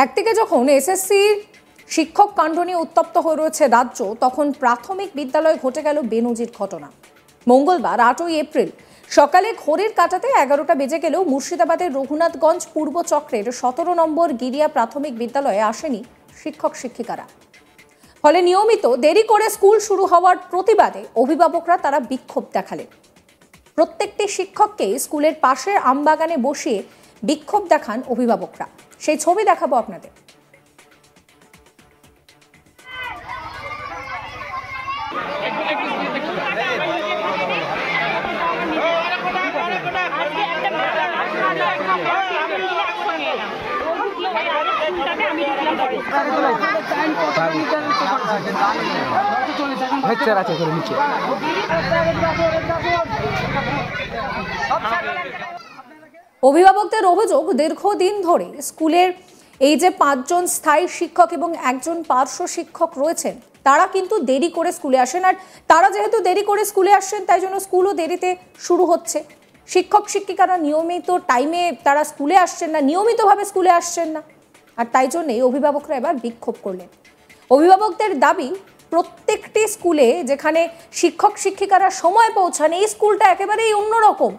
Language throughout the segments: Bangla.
একদিকে যখন এসএসসির শিক্ষক কাণ্ড নিয়ে উত্তপ্ত হয়ে রয়েছে রাজ্য, তখন প্রাথমিক বিদ্যালয়ে ঘটে গেল বেনজির ঘটনা। মঙ্গলবার 8ই এপ্রিল সকালে ঘড়ির কাঁটাতে 11টা বেজে গেলেও মুর্শিদাবাদের রঘুনাথগঞ্জ পূর্ব চক্রের 17 নম্বর গিরিয়া প্রাথমিক বিদ্যালয়ে আসেনি শিক্ষক শিক্ষিকারা। ফলে নিয়মিত দেরি করে স্কুল শুরু হওয়ার প্রতিবাদে অভিভাবকরা তারা বিক্ষোভ দেখালেন। প্রত্যেকটি শিক্ষককে স্কুলের পাশের আমবাগানে বসিয়ে বিক্ষোভ দেখান অভিভাবকরা। সেই ছবি দেখাবো আপনাদের। অভিভাবকদের অভিযোগ, দীর্ঘদিন ধরে স্কুলের এই যে 5 জন স্থায়ী শিক্ষক এবং একজন পার্শ্ব শিক্ষক রয়েছেন, তারা কিন্তু দেরি করে স্কুলে আসেন। আর তারা যেহেতু দেরি করে স্কুলে আসছেন, তাই জন্য স্কুলও দেরিতে শুরু হচ্ছে। শিক্ষক শিক্ষিকারা নিয়মিত টাইমে তারা স্কুলে আসছেন না, নিয়মিতভাবে স্কুলে আসছেন না। আর তাই জন্যই অভিভাবকরা এবার বিক্ষোভ করলেন। অভিভাবকদের দাবি, প্রত্যেকটি স্কুলে যেখানে শিক্ষক শিক্ষিকারা সময় পৌঁছান, এই স্কুলটা একেবারেই অন্যরকম।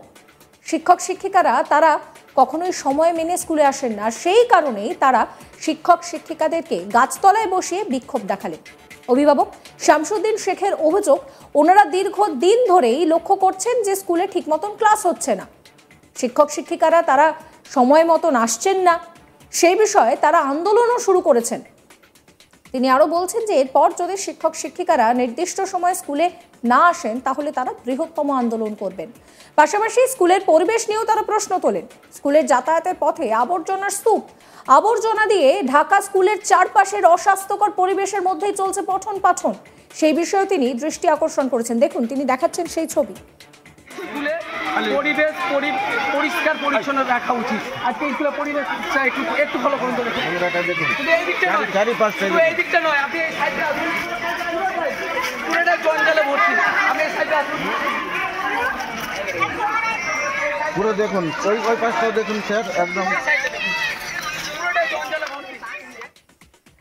শিক্ষক শিক্ষিকারা তারা কখনোই সময় মেনে স্কুলে আসেন না। সেই কারণেই তারা শিক্ষক শিক্ষিকাদেরকে গাছতলায় বসিয়ে বিক্ষোভ দেখালেন। অভিভাবক শামসুদ্দিন শেখের অভিযোগ, ওনারা দীর্ঘদিন ধরেই লক্ষ্য করছেন যে স্কুলে ঠিক মতন ক্লাস হচ্ছে না, শিক্ষক শিক্ষিকারা তারা সময় মতন আসছেন না। সেই বিষয়ে তারা আন্দোলনও শুরু করেছেন। তিনি আরও বলছেন যে এরপর যদি শিক্ষক শিক্ষিকারা নির্দিষ্ট সময় স্কুলে না আসেন, তাহলে তারা বৃহত্তম আন্দোলন করবেন। পাশাপাশি স্কুলের পরিবেশ নিয়েও তারা প্রশ্ন তোলেন। স্কুলের যাতায়াতের পথে আবর্জনার স্তূপ, আবর্জনা দিয়ে ঢাকা স্কুলের চারপাশের অস্বাস্থ্যকর পরিবেশের মধ্যেই চলছে পঠন পাঠন। সেই বিষয়েও তিনি দৃষ্টি আকর্ষণ করেছেন। দেখুন, তিনি দেখাচ্ছেন সেই ছবি। পরিবেশ পরিষ্কার পরিচ্ছন্ন রাখা উচিত। আজকে স্কুলের পরিবেশ একটু ভালো করুন তো দেখুন। এই দিকটা নয়, আপনি এই সাইডে আসুন। পুরোটা জঞ্জালে ভর্তি, আপনি এই সাইডে আসুন। পুরো দেখুন, ওই পাশটাও দেখুন স্যার, একদম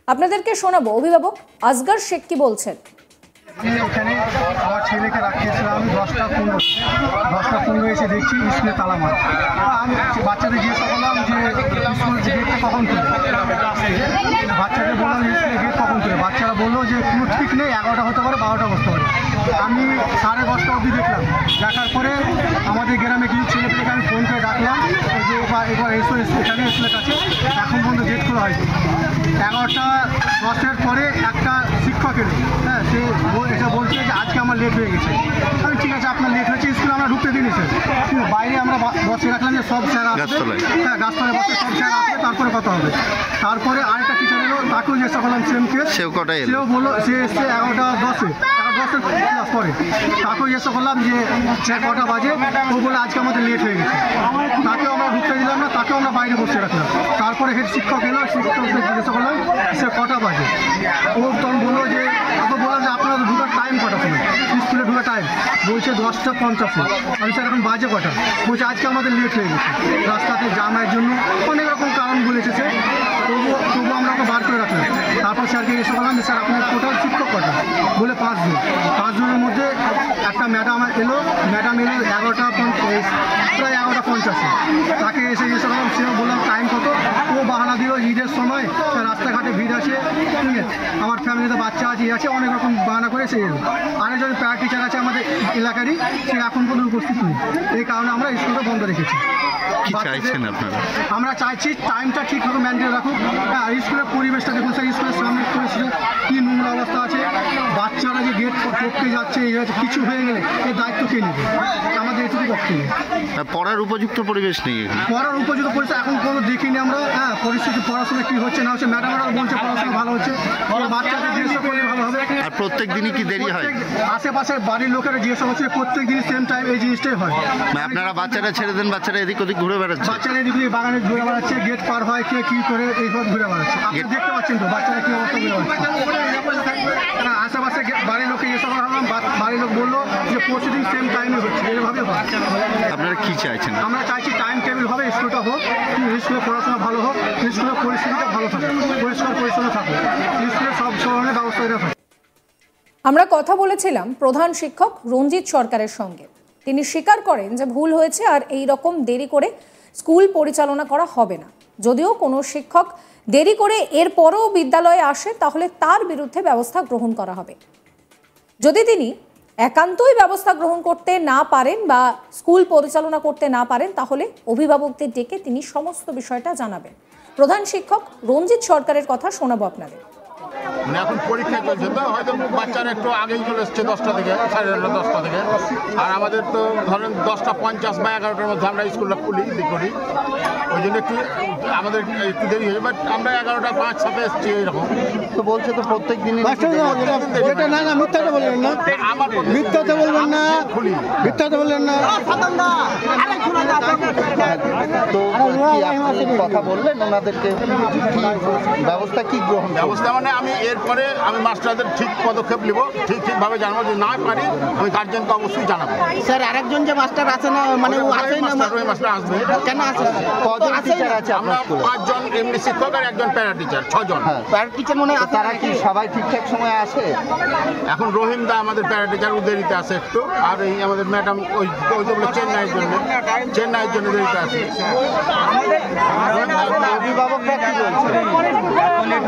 আপনাদেরকে শোনাবো অভিভাবক আসগর শেখ কি বলছেন। এখানে আমার ছেলেকে রাখিয়েছিলাম আমি 10টা 15 এসে দেখছি স্কুলে তালা মারা। আমি বাচ্চাদের জিজ্ঞাসা করলাম যে স্কুলের গেটটা কখন খুলে, বাচ্চাদের বললাম স্কুলের গেট কখন খুলে, বাচ্চারা বললো যে কোনো ঠিক নেই, 11টা হতে পারে 12টা বসতে পারে। আমি 10:30 অবধি দেখলাম। দেখার পরে আমাদের গ্রামে কিছু ছেলেপেলেকে আমি ফোন করে ডাকলাম যে এবার এসো এখানে স্কুলের কাছে, এখন পর্যন্ত গেট খোলা হয়নি। 11:10 পরে একটা শিক্ষক এলো, হ্যাঁ, সে এটা বলছে যে আজকে আমার লেট হয়ে গেছে। আমি ঠিক আছে, আপনার লেট হয়েছে, স্কুলে আমরা ঢুকতে দিন স্যার, কিন্তু বাইরে আমরা বসে রাখলাম যে সব স্যার আসবে, হ্যাঁ গাছতলায় বসে সব স্যার আসবে, তারপরে কথা হবে। তারপরে আরেকটা টিচার এলো, তাকেও চেষ্টা করলাম সেম কেস, সেও বললো সে এসছে 11:10 ক্লাস করে। তাকেও চেষ্টা করলাম যে স্যার কটা বাজে, ও বলে আজকে আমাদের লেট হয়ে গেছে। তাকেও আমরা ঢুকতে দিলাম না, তাকেও আমরা বাইরে বসে রাখলাম। তারপরে হেড শিক্ষক এলো, শিক্ষককে জিজ্ঞাসা করলাম সে কটা বাজে, ও তখন বললো যে বললাম যে আপনার ঢুকার টাইম কটা সময়, স্কুলে ঢুকার টাইম বলছে 10:50। আমি স্যার এখন বাজে কটা, বলছে আজকে আমাদের লেট হয়ে গেছে, রাস্তাতে জামের জন্য অনেক রকম কারণ বলেছে সে। তবু আমরা ওকে বার করে রাখলাম। তারপর স্যারকে এসে বললাম যে স্যার আপনার টোটাল শিক্ষক কটা, বলে 5 জন। 5 জনের মধ্যে একটা ম্যাডাম এলো 11:50, প্রায় 11:50। তাকে এসে জিজ্ঞেস করলাম, সেও বললাম টাইম কত, ও বাহানা দিল ঈদের সময় রাস্তাঘাটে ভিড় আছে, ঠিক আছে, আমার ফ্যামিলিতে বাচ্চা আছে, অনেক রকম বাহানা করে সে এলো। আরেকজন প্রায় টিচার আছে আমাদের এলাকারই, সে এখন পর্যন্ত উপস্থিত নেই। এই কারণে আমরা স্কুলটা বন্ধ রেখেছি। আমরা চাইছি টাইমটা ঠিকভাবে মেনটেন রাখুক। হ্যাঁ, স্কুলের পরিবেশটা দেখুন স্যার, স্কুলের সামনে পরিবেশ কী নোংরা অবস্থা আছে, বাচ্চারা যে গেট টপকে যাচ্ছে, এই হচ্ছে, কিছু হয়ে গেলে এই দায়িত্ব কে নেবে? আমাদের এটুকু বক্তব্য। পড়ার উপযুক্ত পরিবেশ নেই, পড়ার উপযুক্ত পরিবেশ এখন কোনো দেখিনি আমরা। হ্যাঁ, পরিস্থিতি পড়াশোনা কী হচ্ছে না হচ্ছে, ম্যাডামরাও বলছে পড়াশোনা ভালো হচ্ছে, বাচ্চাদের জিজ্ঞাসা করলে ভালো হবে। আর প্রত্যেক দিনই কি দেরি হয়? আশেপাশের বাড়ির লোকেরা জিজ্ঞাসা করছে প্রত্যেক দিনই সেম টাইম এই জিনিসটাই হয়। আপনারা বাচ্চারা ছেড়ে দেন, বাচ্চারা এদিক ওদিক ঘুরে বেড়াচ্ছে, বাচ্চারা এদিক বাগানে ঘুরে বেড়াচ্ছে, গেট পার হয় কে কী করে এইভাবে ঘুরে বেড়াচ্ছে। আপনি দেখতে পাচ্ছেন তো বাচ্চারা কী অবস্থা ঘুরে বেড়াচ্ছে। আশেপাশে বাড়ির লোককে জিজ্ঞাসা করা হলাম, বাড়ির লোক বললো যে প্রতিদিন সেম টাইমে হচ্ছে, এইভাবে হয়। আপনারা কি চাইছেন? আমরা চাইছি টাইম টেবিল হবে, স্কুলটা হোক, স্কুলে পড়াশোনা ভালো হোক, স্কুলের পরিস্থিতিটা ভালো থাকে, পরিষ্কার পরিচ্ছন্ন থাকুক, স্কুলে সব ধরনের ব্যবস্থা এটা থাকে। আমরা কথা বলেছিলাম প্রধান শিক্ষক রঞ্জিত সরকারের সঙ্গে। তিনি স্বীকার করেন যে ভুল হয়েছে আর এই রকম দেরি করে স্কুল পরিচালনা করা হবে না। যদিও কোনো শিক্ষক দেরি করে এরপরও বিদ্যালয়ে আসে তাহলে তার বিরুদ্ধে ব্যবস্থা গ্রহণ করা হবে। যদি তিনি একান্তই ব্যবস্থা গ্রহণ করতে না পারেন বা স্কুল পরিচালনা করতে না পারেন তাহলে অভিভাবকদের ডেকে তিনি সমস্ত বিষয়টা জানাবেন। প্রধান শিক্ষক রঞ্জিত সরকারের কথা শোনাবো আপনাদের। মানে এখন পরীক্ষা চলছে তো হয়তো বাচ্চারা একটু আগেই চলে এসছে 10টা থেকে, 9:30 10টা থেকে। আর আমাদের তো ধরেন 10:50 বা 11টার মধ্যে আমরা স্কুলটা খুলি করি, ওই জন্য একটু আমাদের একটু দেরি হয়েছে। বাট আমরা 11:05 এসছি এইরকম। তো বলছে তো প্রত্যেক দিনই না না মিথ্যাটা বলবেন না, আমার মিথ্যাতে বলবেন না, খুলি মিথ্যাতে বলবেন না। তো কি আপনি কথা বললেন ওনাদেরকে, ব্যবস্থা কি গ্রহণ? ব্যবস্থা মানে আমি এরপরে আমি মাস্টারদের ঠিক পদক্ষেপ নেব, ঠিকভাবে জানাবো। যদি না পারি আমি গার্জেনকে অবশ্যই জানাবো। স্যার আরেকজন যে মাস্টার আছে না, মানে ও আসেই না, ওই মাস্টার আসবে। কেন আসে? কজন টিচার আছে আমরা আপনার স্কুলে? 5 জন এমনি শিক্ষক আর 1 জন প্যারা টিচার, 6 জন। প্যারা টিচার মনে হয় তারা কি সবাই ঠিকঠাক সময় আসে? এখন রহিম দা আমাদের প্যারা টিচার দেরিতে আসে একটু, আর এই আমাদের ম্যাডাম ওই তো বলে চেন্নাইয়ের জন্য দেরিতে আসে। অভিভাবকরা কি বলছে?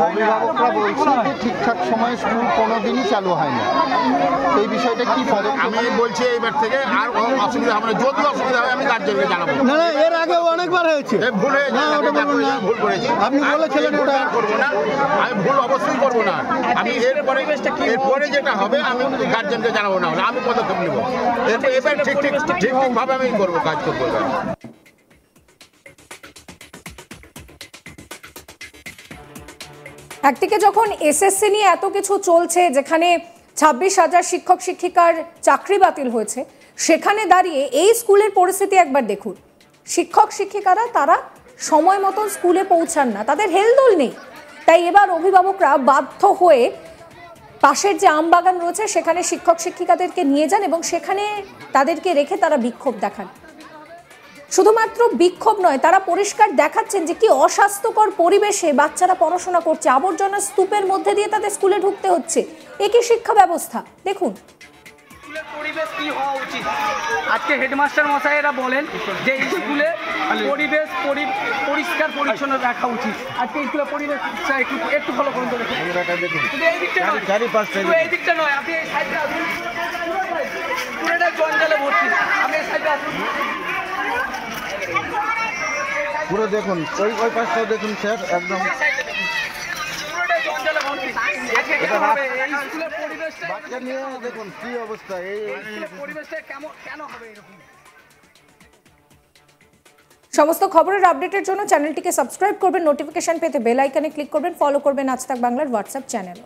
অভিভাবকরা বলছে যে ঠিকঠাক সময়ে স্কুল কোনোদিনই চালু হয় না। এই বিষয়টা কি আমি বলছি এইবার থেকে আর অসুবিধা হবে না। যদি অসুবিধা হয় আমি গার্জেনকে জানাবো। না না, এর আগে অনেকবার হয়েছে। ভুল হয়ে যায়, ভুল করেছি। আপনি বলেছিলেন ওটা করবো না, আমি ভুল অবশ্যই করবো না। আমি এরপরে যেটা হবে আমি গার্জেনকে জানাবো, না হলে আমি পদক্ষেপ নেবো। এবার ঠিকভাবে আমি করবো, কাজ করবো। একদিকে যখন এসএসসি নিয়ে এত কিছু চলছে, যেখানে 26,000 শিক্ষক শিক্ষিকার চাকরি বাতিল হয়েছে, সেখানে দাঁড়িয়ে এই স্কুলের পরিস্থিতি একবার দেখুন। শিক্ষক শিক্ষিকারা তারা সময় মতো স্কুলে পৌঁছান না, তাদের হেলদোল নেই। তাই এবার অভিভাবকরা বাধ্য হয়ে পাশের যে আমবাগান রয়েছে সেখানে শিক্ষক শিক্ষিকাদেরকে নিয়ে যান এবং সেখানে তাদেরকে রেখে তারা বিক্ষোভ দেখান। শুধুমাত্র বিক্ষোভ নয়, তারা পরিষ্কার দেখাচ্ছেন যে কি অস্বাস্থ্যকর পরিবেশে বাচ্চারা পড়াশোনা করছে, আবর্জনা স্তূপের মধ্যে দিয়ে তাদের স্কুলে ঢুকতে হচ্ছে। এ কি শিক্ষা ব্যবস্থা? দেখুন স্কুলের পরিবেশ কি হওয়া উচিত। আজকে হেডমাস্টার মশাইয়েরা বলেন যে স্কুলে পরিবেশ পরিষ্কার পরিচ্ছন্ন রাখা উচিত। আজকে স্কুলের পরিবেশ একটু ফলো করুন তো, দেখুন শুধু এই দিকটা নয়, শুধু এই দিকটা নয়, আপনি এই সাইডে আসুন, পুরোটা জঞ্জালে ভর্তি। আপনি এই সাইডে আসুন, পুরো দেখুন, ওই পাশটাও দেখুন স্যার, একদম পুরোটা জঞ্জালে ভর্তি। আজকে কেন হবে এই স্কুলের পরিবেশটা? বাচ্চা নিয়ে দেখুন কি অবস্থা। এই স্কুলের পরিবেশটা কেন হবে এরকম? সমস্ত খবরের আপডেটের জন্য চ্যানেলটিকে সাবস্ক্রাইব করবেন, নোটিফিকেশন পেতে বেল আইকনে ক্লিক করবেন, ফলো করবেন আজ তাক বাংলার হোয়াটসঅ্যাপ চ্যানেল।